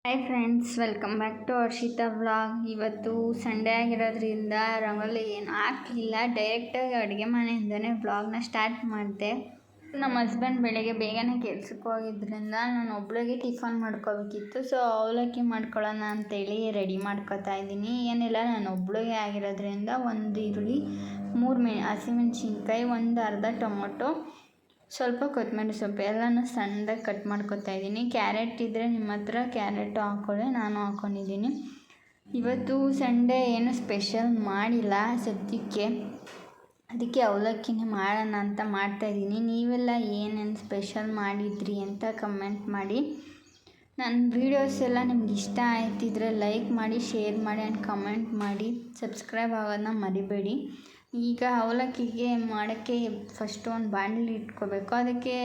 Hi friends, welcome back to Harshita vlog. ಇವತ್ತು Sunday ಆಗಿರೋದ್ರಿಂದ ರಂಗೋಲಿ ಏನು ಹಾಕಲಿಲ್ಲ, ಡೈರೆಕ್ಟಾಗಿ ಅಡುಗೆ ಮನೆಯಿಂದನೇ ವ್ಲಾಗ್ನ ಸ್ಟಾರ್ಟ್ ಮಾಡಿದೆ. ನಮ್ಮ ಹಸ್ಬೆಂಡ್ ಬೆಳಗ್ಗೆ ಬೇಗನೆ ಕೆಲ್ಸಕ್ಕೆ ಹೋಗಿದ್ದರಿಂದ ನಾನು ಒಬ್ಳಿಗೆ ಟಿಫನ್ ಮಾಡ್ಕೋಬೇಕಿತ್ತು. ಸೊ ಅವಲಕ್ಕಿ ಮಾಡ್ಕೊಳ್ಳೋಣ ಅಂತೇಳಿ ರೆಡಿ ಮಾಡ್ಕೊತಾ ಇದ್ದೀನಿ. ಏನಿಲ್ಲ, ನಾನು ಒಬ್ಳಿಗೆ ಆಗಿರೋದ್ರಿಂದ ಒಂದು ಈರುಳ್ಳಿ, 3 ಹಸಿಮೆಣ್ಸಿನ್ಕಾಯಿ, ಒಂದು ಅರ್ಧ ಟೊಮೊಟೊ, ಸ್ವಲ್ಪ ಕೊತ್ತಂಬರಿ ಸೊಪ್ಪು ಎಲ್ಲನೂ ಸಣ್ಣದಾಗಿ ಕಟ್ ಮಾಡ್ಕೊತಾ ಇದ್ದೀನಿ. ಕ್ಯಾರೆಟ್ ಇದ್ದರೆ ನಿಮ್ಮ ಹತ್ರ ಕ್ಯಾರೆಟು ಹಾಕ್ಕೊಳ್ಳಿ, ನಾನು ಹಾಕ್ಕೊಂಡಿದ್ದೀನಿ. ಇವತ್ತು ಸಂಡೇ ಏನು ಸ್ಪೆಷಲ್ ಮಾಡಿಲ್ಲ ಸದ್ಯಕ್ಕೆ, ಅದಕ್ಕೆ ಅವಲಕ್ಕಿನೇ ಮಾಡೋಣ ಅಂತ ಮಾಡ್ತಾಯಿದ್ದೀನಿ. ನೀವೆಲ್ಲ ಏನೇನು ಸ್ಪೆಷಲ್ ಮಾಡಿದ್ರಿ ಅಂತ ಕಮೆಂಟ್ ಮಾಡಿ. ನನ್ನ ವೀಡಿಯೋಸ್ ಎಲ್ಲ ನಿಮ್ಗೆ ಇಷ್ಟ ಆಯ್ತಿದ್ರೆ ಲೈಕ್ ಮಾಡಿ, ಶೇರ್ ಮಾಡಿ ಆ್ಯಂಡ್ ಕಮೆಂಟ್ ಮಾಡಿ, ಸಬ್ಸ್ಕ್ರೈಬ್ ಆಗೋದನ್ನ ಮರಿಬೇಡಿ. ಈಗ ಅವಲಕ್ಕಿಗೆ ಮಾಡೋಕ್ಕೆ ಫಸ್ಟು ಒಂದು ಬಾಣಲಿ ಇಟ್ಕೋಬೇಕು. ಅದಕ್ಕೆ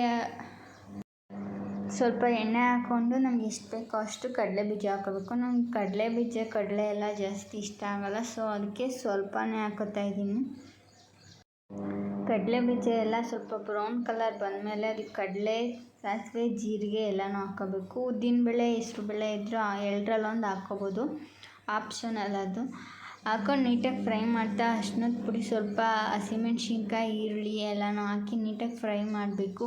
ಸ್ವಲ್ಪ ಎಣ್ಣೆ ಹಾಕ್ಕೊಂಡು ನಮ್ಗೆ ಎಷ್ಟು ಬೇಕೋ ಅಷ್ಟು ಕಡಲೆ ಬೀಜ ಹಾಕೋಬೇಕು. ನಂಗೆ ಕಡಲೆ ಎಲ್ಲ ಜಾಸ್ತಿ ಇಷ್ಟ ಆಗೋಲ್ಲ, ಸೊ ಅದಕ್ಕೆ ಸ್ವಲ್ಪನೇ ಹಾಕೋತಾ ಇದ್ದೀನಿ. ಕಡಲೆ ಬೀಜ ಎಲ್ಲ ಸ್ವಲ್ಪ ಬ್ರೌನ್ ಕಲರ್ ಬಂದಮೇಲೆ ಅದಕ್ಕೆ ಕಡಲೆ, ಸಾಸಿವೆ, ಜೀರಿಗೆ ಎಲ್ಲನೂ ಹಾಕ್ಕೋಬೇಕು. ಉದ್ದಿನಬೇಳೆ, ಹೆಸ್ರುಬೇಳೆ ಇದ್ದರೂ ಎರಡರಲ್ಲೊಂದು ಹಾಕ್ಕೋಬೋದು, ಆಪ್ಷನಲ್ ಅದು. ಹಾಕೊಂಡು ನೀಟಾಗಿ ಫ್ರೈ ಮಾಡ್ತಾ ಅರ್ಶಿನದ ಪುಡಿ, ಸ್ವಲ್ಪ ಹಸಿಮೆಣ್ಸಿನ್ಕಾಯಿ, ಈರುಳ್ಳಿ ಎಲ್ಲನೂ ಹಾಕಿ ನೀಟಾಗಿ ಫ್ರೈ ಮಾಡಬೇಕು.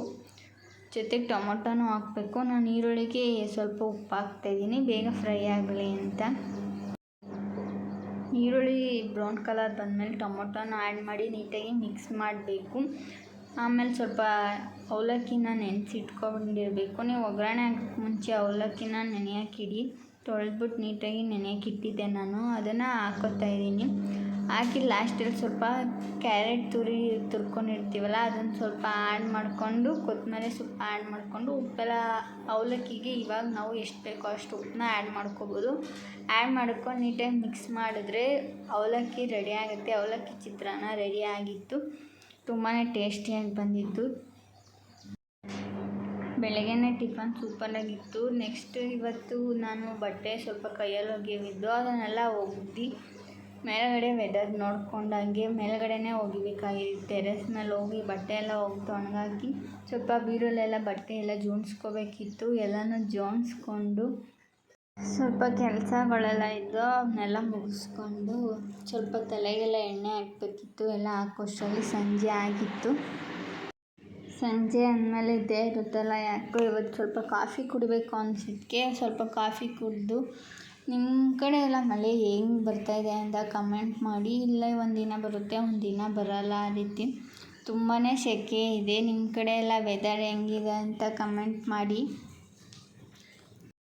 ಜೊತೆಗೆ ಟೊಮೊಟೊನೂ ಹಾಕಬೇಕು. ನಾನು ಈರುಳ್ಳಿಗೆ ಸ್ವಲ್ಪ ಉಪ್ಪು ಹಾಕ್ತಾಯಿದ್ದೀನಿ, ಬೇಗ ಫ್ರೈ ಆಗಲಿ ಅಂತ. ಈರುಳ್ಳಿ ಬ್ರೌನ್ ಕಲರ್ ಬಂದಮೇಲೆ ಟೊಮೊಟೊನ ಆ್ಯಡ್ ಮಾಡಿ ನೀಟಾಗಿ ಮಿಕ್ಸ್ ಮಾಡಬೇಕು. ಆಮೇಲೆ ಸ್ವಲ್ಪ ಅವಲಕ್ಕಿನ ನೆನೆಸಿಟ್ಕೊಂಡಿರಬೇಕು. ನೀವು ಒಗ್ಗರಣೆ ಹಾಕೋಕ್ಕೆ ಮುಂಚೆ ಅವಲಕ್ಕಿನ ನೆನೆಯೋಕ್ಕಿಡಿ. ತೊಳೆದ್ಬಿಟ್ಟು ನೀಟಾಗಿ ನೆನೆಯೋಕ್ಕಿಟ್ಟಿದ್ದೆ ನಾನು, ಅದನ್ನು ಹಾಕ್ಕೋತಾ ಇದ್ದೀನಿ. ಹಾಕಿ ಲಾಸ್ಟಲ್ಲಿ ಸ್ವಲ್ಪ ಕ್ಯಾರೆಟ್ ತುರ್ಕೊಂಡಿರ್ತೀವಲ್ಲ ಅದನ್ನು ಸ್ವಲ್ಪ ಆ್ಯಡ್ ಮಾಡಿಕೊಂಡು, ಕೊತ್ತಂಬರಿ ಸೊಪ್ಪು ಆ್ಯಡ್ ಮಾಡಿಕೊಂಡು, ಉಪ್ಪೆಲ್ಲ ಅವಲಕ್ಕಿಗೆ ಇವಾಗ ನಾವು ಎಷ್ಟು ಬೇಕೋ ಅಷ್ಟು ಉಪ್ಪನ್ನ ಆ್ಯಡ್ ಮಾಡ್ಕೋಬೋದು. ಆ್ಯಡ್ ಮಾಡ್ಕೊಂಡು ನೀಟಾಗಿ ಮಿಕ್ಸ್ ಮಾಡಿದ್ರೆ ಅವಲಕ್ಕಿ ರೆಡಿ ಆಗುತ್ತೆ. ಅವಲಕ್ಕಿ ಚಿತ್ರಾನ್ನ ರೆಡಿ ಆಗಿತ್ತು, ತುಂಬಾ ಟೇಸ್ಟಿಯಾಗಿ ಬಂದಿತ್ತು. ಬೆಳಗ್ಗೆನೇ ಟಿಫನ್ ಸೂಪರಾಗಿತ್ತು. ನೆಕ್ಸ್ಟ್ ಇವತ್ತು ನಾನು ಬಟ್ಟೆ ಸ್ವಲ್ಪ ಕೈಯಲ್ಲಿ ಒಗೆಯೋವಿದ್ದು, ಅದನ್ನೆಲ್ಲ ಒಗ್ದು ಮೇಲ್ಗಡೆ ವೆದರ್ ನೋಡ್ಕೊಂಡು ಹಂಗೆ ಮೇಲ್ಗಡೆನೇ ಒಗಿಬೇಕಾಗಿತ್ತು. ಟೆರೆಸ್ ಮೇಲೆ ಹೋಗಿ ಬಟ್ಟೆ ಎಲ್ಲ ಒಗೆದು ಒಣಗಾಕಿ ಸ್ವಲ್ಪ ಬೀರಲ್ಲೆಲ್ಲ ಬಟ್ಟೆ ಎಲ್ಲ ಜೋಡಿಸ್ಕೋಬೇಕಿತ್ತು. ಎಲ್ಲನೂ ಜೋಡಿಸ್ಕೊಂಡು ಸ್ವಲ್ಪ ಕೆಲಸಗಳೆಲ್ಲ ಇದ್ದು ಅವನ್ನೆಲ್ಲ ಮುಗಿಸ್ಕೊಂಡು ಸ್ವಲ್ಪ ತಲೆಗೆಲ್ಲ ಎಣ್ಣೆ ಹಾಕಬೇಕಿತ್ತು. ಎಲ್ಲ ಹಾಕೋಷ್ಟರಲ್ಲಿ ಸಂಜೆ ಆಗಿತ್ತು. ಸಂಜೆ ಅಂದಮೇಲೆ ಇದ್ದೇ ಇರುತ್ತಲ್ಲ, ಯಾಕೋ ಇವತ್ತು ಸ್ವಲ್ಪ ಕಾಫಿ ಕುಡಿಬೇಕು ಅನಿಸಿದ್ದಕ್ಕೆ ಸ್ವಲ್ಪ ಕಾಫಿ ಕುಡಿದು. ನಿಮ್ಮ ಕಡೆ ಎಲ್ಲ ಮಳೆ ಹೆಂಗೆ ಬರ್ತಾಯಿದೆ ಅಂತ ಕಮೆಂಟ್ ಮಾಡಿ. ಇಲ್ಲೇ ಒಂದಿನ ಬರುತ್ತೆ, ಒಂದಿನ ಬರೋಲ್ಲ, ಆ ರೀತಿ ತುಂಬಾ ಸೆಕೆ ಇದೆ. ನಿಮ್ಮ ಕಡೆ ಎಲ್ಲ ವೆದರ್ ಹೆಂಗಿದೆ ಅಂತ ಕಮೆಂಟ್ ಮಾಡಿ.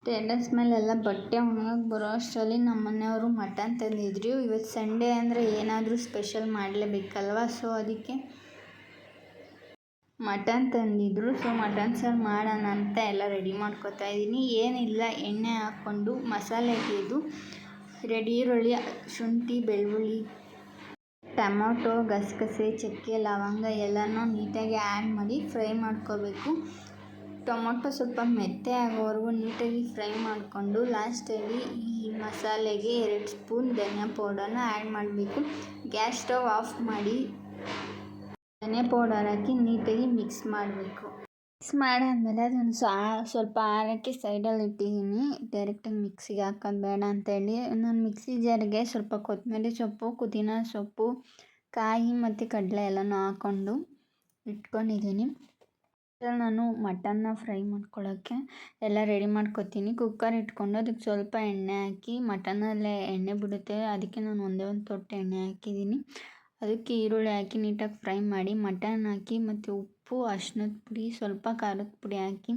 ಟೆರೆಸ್ ಮೇಲೆಲ್ಲ ಬಟ್ಟೆ ಒಣಗಕ್ಕೆ ಬರೋ ಅಷ್ಟರಲ್ಲಿ ನಮ್ಮ ಮನೆಯವರು ಮಟನ್ ತಂದಿದ್ರು. ಇವತ್ತು ಸಂಡೇ ಅಂದರೆ ಏನಾದರೂ ಸ್ಪೆಷಲ್ ಮಾಡಲೇಬೇಕಲ್ವ, ಸೊ ಅದಕ್ಕೆ ಮಟನ್ ತಂದಿದ್ರು. ಸೊ ಮಟನ್ ಸಾರು ಮಾಡೋಣ ಅಂತ ಎಲ್ಲ ರೆಡಿ ಮಾಡ್ಕೊತಾ ಇದ್ದೀನಿ. ಏನಿಲ್ಲ, ಎಣ್ಣೆ ಹಾಕ್ಕೊಂಡು ಮಸಾಲೆಗೆ ಇದು ರೆಡಿ ಈರುಳ್ಳಿ, ಶುಂಠಿ, ಬೆಳ್ಳುಳ್ಳಿ, ಟೊಮೊಟೊ, ಗಸಗಸೆ, ಚಕ್ಕೆ, ಲವಂಗ ಎಲ್ಲನೂ ನೀಟಾಗಿ ಆ್ಯಡ್ ಮಾಡಿ ಫ್ರೈ ಮಾಡ್ಕೋಬೇಕು. ಟೊಮೊಟೊ ಸ್ವಲ್ಪ ಮೆತ್ತೆ ಆಗೋವರೆಗೂ ನೀಟಾಗಿ ಫ್ರೈ ಮಾಡಿಕೊಂಡು ಲಾಸ್ಟಲ್ಲಿ ಈ ಮಸಾಲೆಗೆ 2 ಸ್ಪೂನ್ ಧನಿಯಾ ಪೌಡರ್ನ ಆ್ಯಡ್ ಮಾಡಬೇಕು. ಗ್ಯಾಸ್ ಸ್ಟವ್ ಆಫ್ ಮಾಡಿ ಧನಿಯಾ ಪೌಡರ್ ಹಾಕಿ ನೀಟಾಗಿ ಮಿಕ್ಸ್ ಮಾಡಬೇಕು. ಮಿಕ್ಸ್ ಮಾಡಾದ್ಮೇಲೆ ಅದನ್ನು ಸ್ವಲ್ಪ ಆರೋಕ್ಕೆ ಸೈಡಲ್ಲಿ ಇಟ್ಟಿದ್ದೀನಿ. ಡೈರೆಕ್ಟಾಗಿ ಮಿಕ್ಸಿಗೆ ಹಾಕೋದು ಬೇಡ ಅಂತೇಳಿ ನಾನು ಮಿಕ್ಸಿ ಜಾರಿಗೆ ಸ್ವಲ್ಪ ಕೊತ್ತಂಬರಿ ಸೊಪ್ಪು, ಪುದೀನ ಸೊಪ್ಪು, ಕಾಯಿ ಮತ್ತು ಕಡಲೆ ಎಲ್ಲನೂ ಹಾಕ್ಕೊಂಡು ಇಟ್ಕೊಂಡಿದ್ದೀನಿ. ನಾನು ಮಟನ್ನ ಫ್ರೈ ಮಾಡ್ಕೊಳ್ಳೋಕ್ಕೆ ಎಲ್ಲ ರೆಡಿ ಮಾಡ್ಕೊತೀನಿ. ಕುಕ್ಕರ್ ಇಟ್ಕೊಂಡು ಅದಕ್ಕೆ ಸ್ವಲ್ಪ ಎಣ್ಣೆ ಹಾಕಿ, ಮಟನಲ್ಲೇ ಎಣ್ಣೆ ಬಿಡುತ್ತೆ, ಅದಕ್ಕೆ ನಾನು ಒಂದೇ ಒಂದು ತೊಟ್ಟು ಎಣ್ಣೆ ಹಾಕಿದ್ದೀನಿ. ಅದಕ್ಕೆ ಈರುಳ್ಳಿ ಹಾಕಿ ನೀಟಾಗಿ ಫ್ರೈ ಮಾಡಿ, ಮಟನ್ ಹಾಕಿ ಮತ್ತು ಉಪ್ಪು, ಅರ್ಶಿನದ ಪುಡಿ, ಸ್ವಲ್ಪ ಖಾರದ ಪುಡಿ ಹಾಕಿ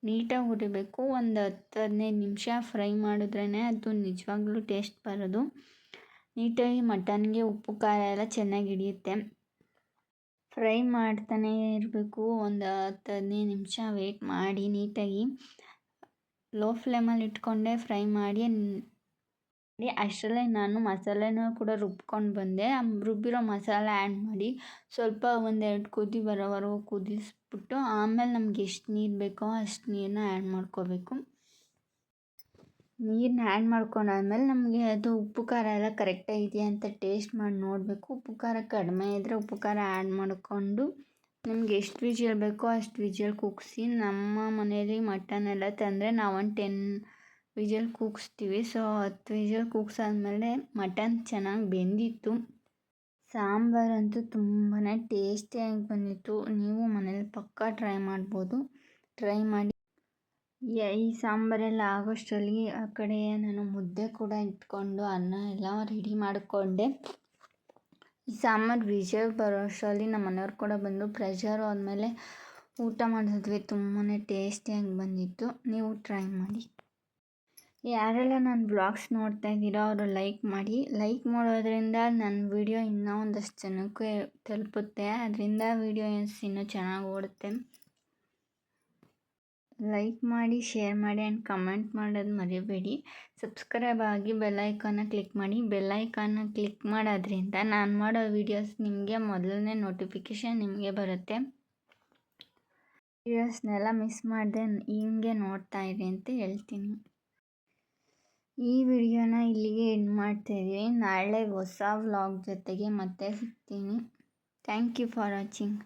ನೀಟಾಗಿ ಹುರಿಬೇಕು. ಒಂದು 10-15 ನಿಮಿಷ ಫ್ರೈ ಮಾಡಿದ್ರೇ ಅದು ನಿಜವಾಗ್ಲೂ ಟೇಸ್ಟ್ ಬರೋದು. ನೀಟಾಗಿ ಮಟನ್ಗೆ ಉಪ್ಪು ಖಾರ ಎಲ್ಲ ಚೆನ್ನಾಗಿ ಹಿಡಿಯುತ್ತೆ. ಫ್ರೈ ಮಾಡ್ತಾನೇ ಇರಬೇಕು. ಒಂದು 10-15 ನಿಮಿಷ ವೆಯ್ಟ್ ಮಾಡಿ ನೀಟಾಗಿ ಲೋ ಫ್ಲೇಮಲ್ಲಿ ಇಟ್ಕೊಂಡೆ ಫ್ರೈ ಮಾಡಿ. ಅಷ್ಟರಲ್ಲೇ ನಾನು ಮಸಾಲೆನೂ ಕೂಡ ರುಬ್ಕೊಂಡು ಬಂದೆ. ರುಬ್ಬಿರೋ ಮಸಾಲೆ ಆ್ಯಡ್ ಮಾಡಿ ಸ್ವಲ್ಪ 1-2 ಕುದಿ ಬರೋವರೆಗೂ ಕುದಿಸ್ಬಿಟ್ಟು ಆಮೇಲೆ ನಮ್ಗೆ ಎಷ್ಟು ನೀರು ಬೇಕೋ ಅಷ್ಟು ನೀರನ್ನ ಆ್ಯಡ್ ಮಾಡ್ಕೋಬೇಕು. ನೀರನ್ನ ಆ್ಯಡ್ ಮಾಡ್ಕೊಂಡಾದ್ಮೇಲೆ ನಮಗೆ ಅದು ಉಪ್ಪು ಖಾರ ಎಲ್ಲ ಕರೆಕ್ಟಾಗಿದೆಯಾ ಅಂತ ಟೇಸ್ಟ್ ಮಾಡಿ ನೋಡಬೇಕು. ಉಪ್ಪು ಖಾರ ಕಡಿಮೆ ಇದ್ದರೆ ಉಪ್ಪು ಖಾರ ಆ್ಯಡ್ ಮಾಡಿಕೊಂಡು ನಮ್ಗೆ ಎಷ್ಟು ವಿಜಿಲ್ ಬೇಕೋ ಅಷ್ಟು ವಿಜಿಲ್ ಕೂಗಿಸಿ. ನಮ್ಮ ಮನೇಲಿ ಮಟನ್ ಎಲ್ಲ ತಂದರೆ ನಾವು ಒಂದು 10 ವಿಜಲ್ ಕೂಗಿಸ್ತೀವಿ. ಸೊ 10 ವಿಜಲ್ ಕೂಗ್ಸಾದ್ಮೇಲೆ ಮಟನ್ ಚೆನ್ನಾಗಿ ಬೆಂದಿತ್ತು. ಸಾಂಬಾರಂತೂ ತುಂಬಾ ಟೇಸ್ಟಿಯಾಗಿ ಬಂದಿತ್ತು. ನೀವು ಮನೇಲಿ ಪಕ್ಕಾ ಟ್ರೈ ಮಾಡ್ಬೋದು. ಟ್ರೈ ಮಾಡಿ. ಈ ಸಾಂಬಾರೆಲ್ಲ ಆಗೋಷ್ಟರಲ್ಲಿ ಆ ಕಡೆ ನಾನು ಮುದ್ದೆ ಕೂಡ ಇಟ್ಕೊಂಡು ಅನ್ನ ಎಲ್ಲ ರೆಡಿ ಮಾಡಿಕೊಂಡೆ. ಈ ಸಾಂಬಾರು ವಿಜಲ್ ಬರೋ ಅಷ್ಟರಲ್ಲಿ ನಮ್ಮ ಮನೆಯವ್ರು ಕೂಡ ಬಂದು ಪ್ರೆಷರ್ ಆದಮೇಲೆ ಊಟ ಮಾಡಿದ್ವಿ. ತುಂಬಾ ಟೇಸ್ಟಿಯಾಗಿ ಬಂದಿತ್ತು. ನೀವು ಟ್ರೈ ಮಾಡಿ. ಯಾರೆಲ್ಲ ನನ್ನ ವ್ಲಾಗ್ಸ್ ನೋಡ್ತಾ ಇದ್ದೀರೋ ಅವರು ಲೈಕ್ ಮಾಡಿ. ಲೈಕ್ ಮಾಡೋದ್ರಿಂದ ನನ್ನ ವಿಡಿಯೋ ಇನ್ನೂ ಒಂದಷ್ಟು ಜನಕ್ಕೆ ತಲುಪುತ್ತೆ. ಅದರಿಂದ ವಿಡಿಯೋಸ್ ಇನ್ನೂ ಚೆನ್ನಾಗಿ ಓಡುತ್ತೆ. ಲೈಕ್ ಮಾಡಿ, ಶೇರ್ ಮಾಡಿ ಆ್ಯಂಡ್ ಕಮೆಂಟ್ ಮಾಡೋದು ಮರಿಬೇಡಿ. ಸಬ್ಸ್ಕ್ರೈಬ್ ಆಗಿ ಬೆಲ್ಲೈಕಾನ್ನ ಕ್ಲಿಕ್ ಮಾಡಿ. ಬೆಲ್ಲೈಕಾನ್ನ ಕ್ಲಿಕ್ ಮಾಡೋದ್ರಿಂದ ನಾನು ಮಾಡೋ ವೀಡಿಯೋಸ್ ನಿಮಗೆ ಮೊದಲನೇ ನೋಟಿಫಿಕೇಷನ್ ನಿಮಗೆ ಬರುತ್ತೆ. ವೀಡಿಯೋಸ್ನೆಲ್ಲ ಮಿಸ್ ಮಾಡದೆ ಹಿಂಗೆ ನೋಡ್ತಾ ಇರಿ ಅಂತ ಹೇಳ್ತೀನಿ. ಈ ವಿಡಿಯೋನ ಇಲ್ಲಿಗೆ ಎಂಡ್ ಮಾಡ್ತಾಯಿದ್ದೀನಿ. ನಾಳೆ ಹೊಸ ವ್ಲಾಗ್ ಜೊತೆಗೆ ಮತ್ತೆ ಸಿಗ್ತೀನಿ. Thank you for watching.